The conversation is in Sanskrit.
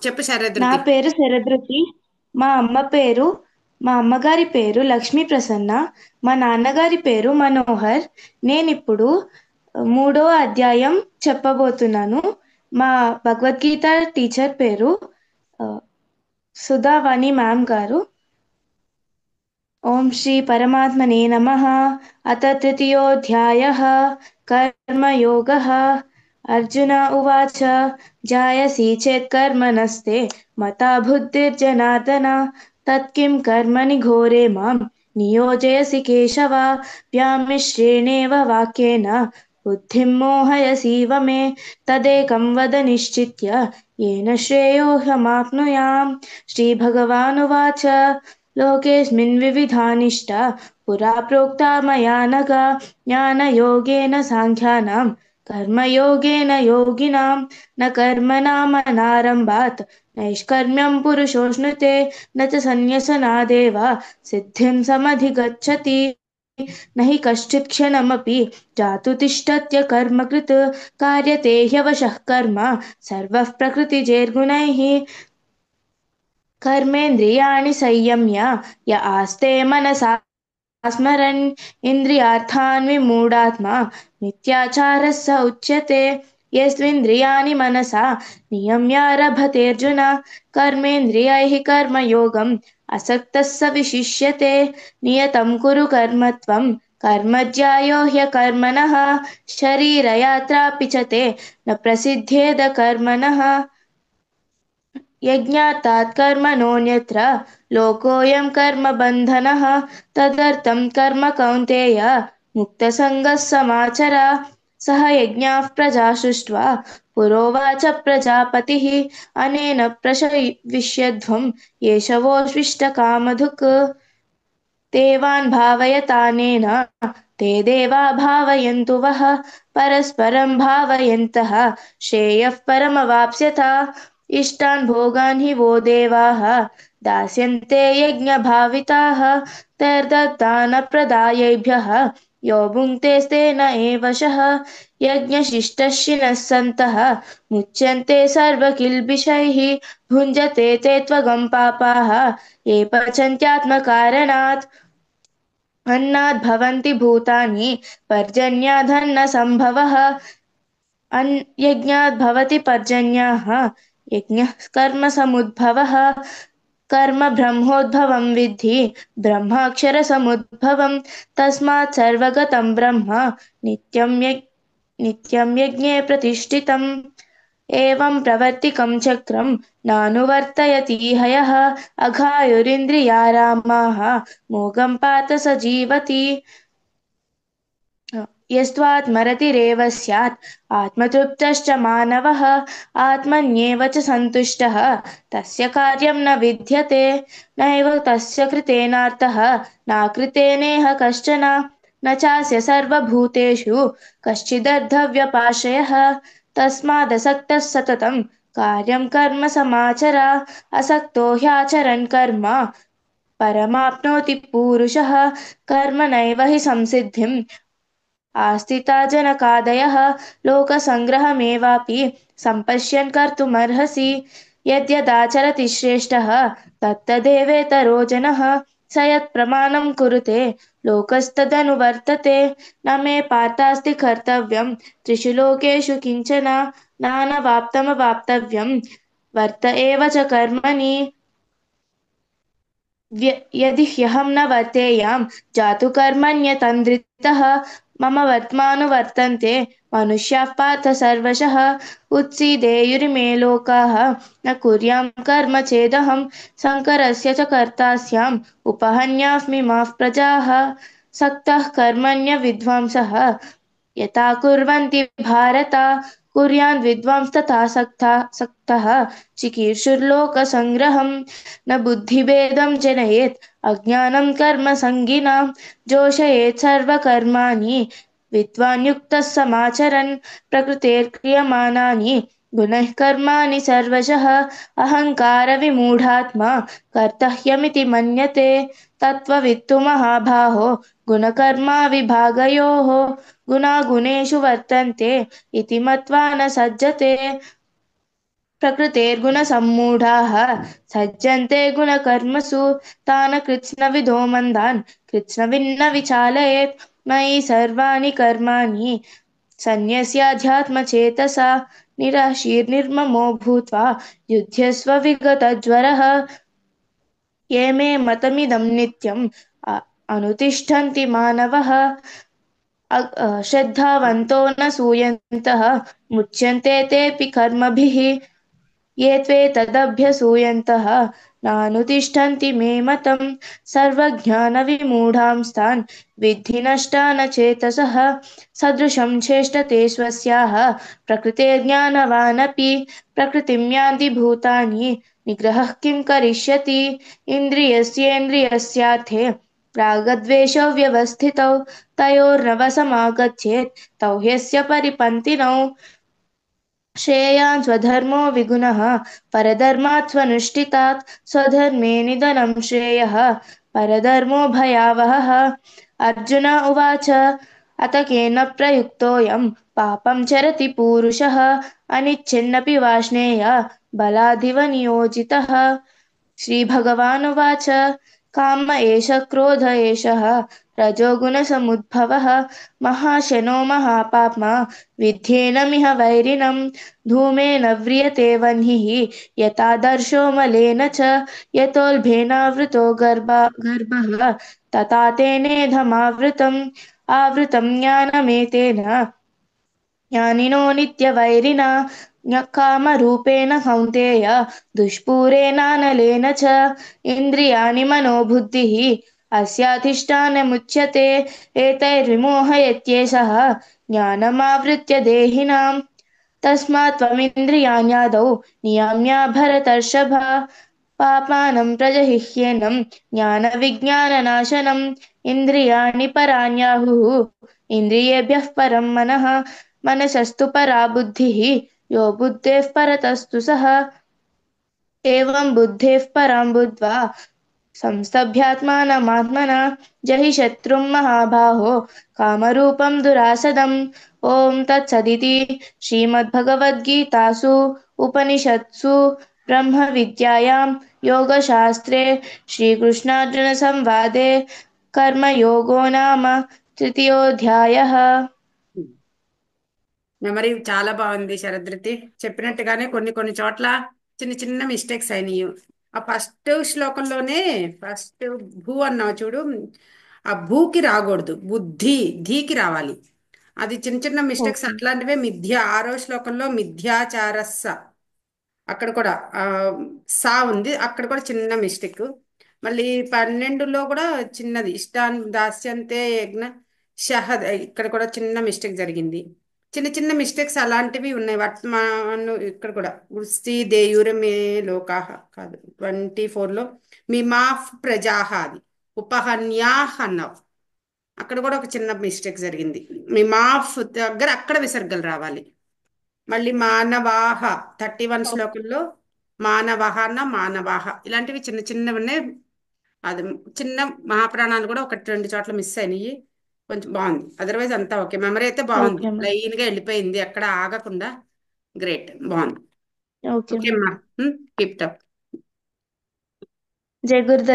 చెప్పు నా శరదృతి. పేరు శరదృతి. మా అమ్మ పేరు మా అమ్మగారి పేరు లక్ష్మీ ప్రసన్న. మా నాన్నగారి పేరు మనోహర్. నేనిప్పుడు మూడో అధ్యాయం చెప్పబోతున్నాను. మా భగవద్గీత టీచర్ పేరు ఆ, సుధావాణి మ్యామ్ గారు. ఓం శ్రీ పరమాత్మనే నమః. అత తృతీయోऽధ్యాయः కర్మయోగः. అర్జున ఉవాచ జాయసి చేత్ కర్మణస్తే మతా బుద్ధిర్జనార్దన తత్కిం కర్మణి ఘోరే మాం నియోజయసి కేశవ వ్యామిశ్రేణేవ వాక్యేన బుద్ధిం మోహయసీవ మే తదేకం వద నిశ్చిత్య येन श्रेयोऽहमाप्नुयाम्. श्रीभगवानुवाच लोकेऽस्मिन् विविधानिष्टा पुरा प्रोक्ता मया नघ ज्ञानयोगेन साङ्ख्यानां कर्मयोगेन योगिनां न कर्मणामनारम्भात् नैष्कर्म्यं पुरुषोऽश्नुते न च सन्न्यसनादेव सिद्धिं समधिगच्छति न हि कश्चित् क्षणमपि जातु तिष्ठत्य कर्मकृत् कार्यते ह्यवशः कर्म सर्वः प्रकृतिजैर्गुणैः कर्मेन्द्रियाणि संयम्य य आस्ते मनसा स्मरन् इन्द्रियार्थान् विमूढात्मा मिथ्याचारः स उच्यते. यस्त्विन्द्रियाणि मनसा नियम्यारभतेऽर्जुन कर्मेन्द्रियैः कर्मयोगम् असक्तः स विशिष्यते. नियतं कुरु कर्म त्वं कर्म ज्यायो ह्यकर्मणः शरीरयात्रापि च ते न प्रसिद्ध्येद कर्मणः यज्ञात् कर्मणोऽन्यत्र लोकोऽयं कर्मबन्धनः तदर्थं कर्म कौन्तेय मुक्तसङ्गः समाचर. सह यज्ञाः प्रजा सृष्ट्वा पुरोवाच प्रजापतिः अनेन प्रशविष्यध्वं येषवोऽस्विष्टकामधुक् देवान् भावयतानेन ते देवा भावयन्तु वः परस्परं भावयन्तः श्रेयः परमवाप्स्यथ. इष्टान् भोगान् हि वो देवाः दास्यन्ते यज्ञभाविताः तैर्दत्तानप्रदायैभ्यः यो भुङ्क्तेस्तेन एव शः यज्ञशिष्टशिनः सन्तः मुच्यन्ते सर्वकिल्बिषैः भुञ्जते ते त्वगं पापाः ये पचन्त्यात्मकारणात् अन्नाद्भवन्ति भूतानि पर्जन्यादन्नसम्भवः यज्ञाद् भवति पर्जन्यः यज्ञः कर्मसमुद्भवः कर्म ब्रह्मोद्भवं विद्धि ब्रह्माक्षरसमुद्भवं तस्मात् सर्वगतं ब्रह्म नित्यं यज्ञे प्रतिष्ठितम्. एवं प्रवर्तिकं चक्रं नानुवर्तयति हयः अघायुरिन्द्रियारामाः मोघं पात स जीवति. यस्त्वात्मरतिरेव स्यात् आत्मतृप्तश्च मानवः आत्मन्येव च सन्तुष्टः तस्य कार्यं न विद्यते नैव तस्य कृतेनार्थः नाकृतेनेह कश्चन न चास्य सर्वभूतेषु कश्चिदर्थव्यपाश्रयः तस्मादसक्तः सततं कार्यं कर्म समाचर. असक्तो ह्याचरन् कर्म परमाप्नोति पूरुषः कर्मणैव हि संसिद्धिम् आस्थिता जनकादयः लोकसङ्ग्रहमेवापि सम्पश्यन् कर्तुमर्हसि यद्यदाचरति श्रेष्ठः तत्तदेवेतरो जनः स यत्प्रमाणं कुरुते लोकस्तदनुवर्तते. न मे पार्थास्ति कर्तव्यं त्रिषु लोकेषु किञ्चन नानवाप्तमवाप्तव्यं वर्त एव च कर्मणि यदि ह्यहं न वर्तेयां जातु कर्मण्यतन्द्रितः मम वर्त्मानुवर्तन्ते मनुष्याः पार्थ सर्वशः उत्सीदेयुरिमे लोकाः न कुर्यां कर्म चेदहं शङ्करस्य च कर्ता स्याम् उपहन्यास्मि माः प्रजाः सक्तः कर्मण्यविद्वांसः यथा कुर्वन्ति भारत कुर्यान् विद्वांस्तथा सक्तः चिकीर्षुर्लोकसङ्ग्रहम्. न बुद्धिभेदं जनयेत् अज्ञानं कर्मसङ्गिनां जोषयेत् सर्वकर्माणि विद्वान् युक्तः समाचरन् प्रकृतेर्क्रियमाणानि गुणैः कर्माणि सर्वशः अहङ्कारविमूढात्मा कर्तह्यमिति मन्यते तत्त्ववित्तु महाबाहो गुणकर्मा विभागयोः गुणागुणेषु वर्तन्ते इति मत्वा न सज्जते. प्रकृतेर्गुणसम्मूढाः सज्जन्ते गुणकर्मसु तान् कृत्स्नविदो मन्दान् कृत्स्नविन्न विचालयेत् मयि सर्वाणि कर्माणि सन्न्यस्याध्यात्मचेतसा निराशीर्निर्ममो भूत्वा युध्यस्व विगतज्वरः ये मे मतमिदं नित्यम् अनुतिष्ठन्ति मानवः श्रद्धावन्तो न सूयन्तः मुच्यन्ते तेऽपि कर्मभिः ये त्वेतदभ्यसूयन्तः नानुतिष्ठन्ति मे मतम् सर्वज्ञानविमूढांस्तान् विद्धि नष्टान चेतसः सदृशं चेष्टते स्वस्याः प्रकृतेर्ज्ञानवानपि प्रकृतिं यान्ति भूतानि निग्रहः किं करिष्यति इन्द्रियस्येन्द्रियस्यार्थे रागद्वेषौ व्यवस्थितौ तयोर्नवसमागच्छेत् तौ ह्यस्य परिपन्थिनौ श्रेयान् स्वधर्मो विगुणः परधर्मात् स्वनुष्ठितात् स्वधर्मे निधनं श्रेयः परधर्मो भयावहः अर्जुन उवाच अत केन प्रयुक्तोऽयं पापं चरति पूरुषः अनिच्छन्नपि वाष्णेय बलादिव नियोजितः श्रीभगवानुवाच काम एष क्रोध एषः रजोगुणसमुद्भवः महाशनो महापाप्मा विध्येनमिह वैरिणम् धूमेन व्रियते वह्निः यथादर्शो मलेन च यतोऽल्भेनावृतो गर्भः तथा तेनेधमावृतम् आवृतं ज्ञानमेतेन ज्ञानिनो नित्यवैरिणा कामरूपेण कौन्तेय दुष्पूरेणानलेन च इन्द्रियाणि मनोबुद्धिः अस्याधिष्ठानमुच्यते एतैर्विमोहयत्येषः ज्ञानमावृत्य देहिनां तस्मात् त्वमिन्द्रियाण्यादौ नियम्य भरतर्षभ पापानं प्रजहिह्येनं ज्ञानविज्ञाननाशनम् इन्द्रियाणि पराण्याहुः इन्द्रियेभ्यः परं मनः मनसस्तु परा बुद्धिः यो बुद्धेः परतस्तु सः एवं बुद्धेः परां बुद्ध्वा संस्तभ्यात्मानमात्मना जहि शत्रुं महाबाहो कामरूपं दुरासदम् ॐ तत्सदिति श्रीमद्भगवद्गीतासु उपनिषत्सु ब्रह्मविद्यायां योगशास्त्रे श्रीकृष्णार्जुनसंवादे कर्मयोगो नाम तृतीयोऽध्यायः। మెమరీ చాలా బాగుంది శరదృతి. చెప్పినట్టుగానే కొన్ని కొన్ని చోట్ల చిన్న చిన్న మిస్టేక్స్ అయినాయి. ఆ ఫస్ట్ శ్లోకంలోనే ఫస్ట్ భూ అన్నావు చూడు, ఆ భూకి రాకూడదు, బుద్ధి ధీకి రావాలి. అది చిన్న చిన్న మిస్టేక్స్ ఓకే అట్లాంటివే. మిథ్య ఆరో శ్లోకంలో మిథ్యాచారస్స అక్కడ కూడా సా ఉంది, అక్కడ కూడా చిన్న మిస్టేక్. మళ్ళీ 12లో కూడా చిన్నది ఇష్టాన్ దాస్యంతే యజ్ఞ షహద్, ఇక్కడ కూడా చిన్న మిస్టేక్ జరిగింది. చిన్న చిన్న మిస్టేక్స్ అలాంటివి ఉన్నాయి. వర్తమాను ఇక్కడ కూడా వృష్టి దేయురమే లోకాహ కాదు, 24లో మిమాఫ్ ప్రజాహ అది ఉపహన్యాహ్ అన్నావు, అక్కడ కూడా ఒక చిన్న మిస్టేక్ జరిగింది. మిమాఫ్ దగ్గర అక్కడ విసర్గలు రావాలి. మళ్ళీ మానవాహ 31 శ్లోకంలో మానవహన మానవాహ, ఇలాంటివి చిన్న చిన్నవి ఉన్నాయి. అది చిన్న మహాప్రాణాలు కూడా ఒకటి రెండు చోట్ల మిస్ అయినాయి. కొంచెం బాగుంది, అదర్వైజ్ అంతా ఓకే. మెమరీ అయితే బాగుంది, ఓకే మ్యామ్. లైన్ గా వెళ్ళిపోయింది ఎక్కడ ఆగకుండా. గ్రేట్, బాగుంది. Okay okay ma'am. అమ్మా, కీప్ అప్. జై గురుదత్.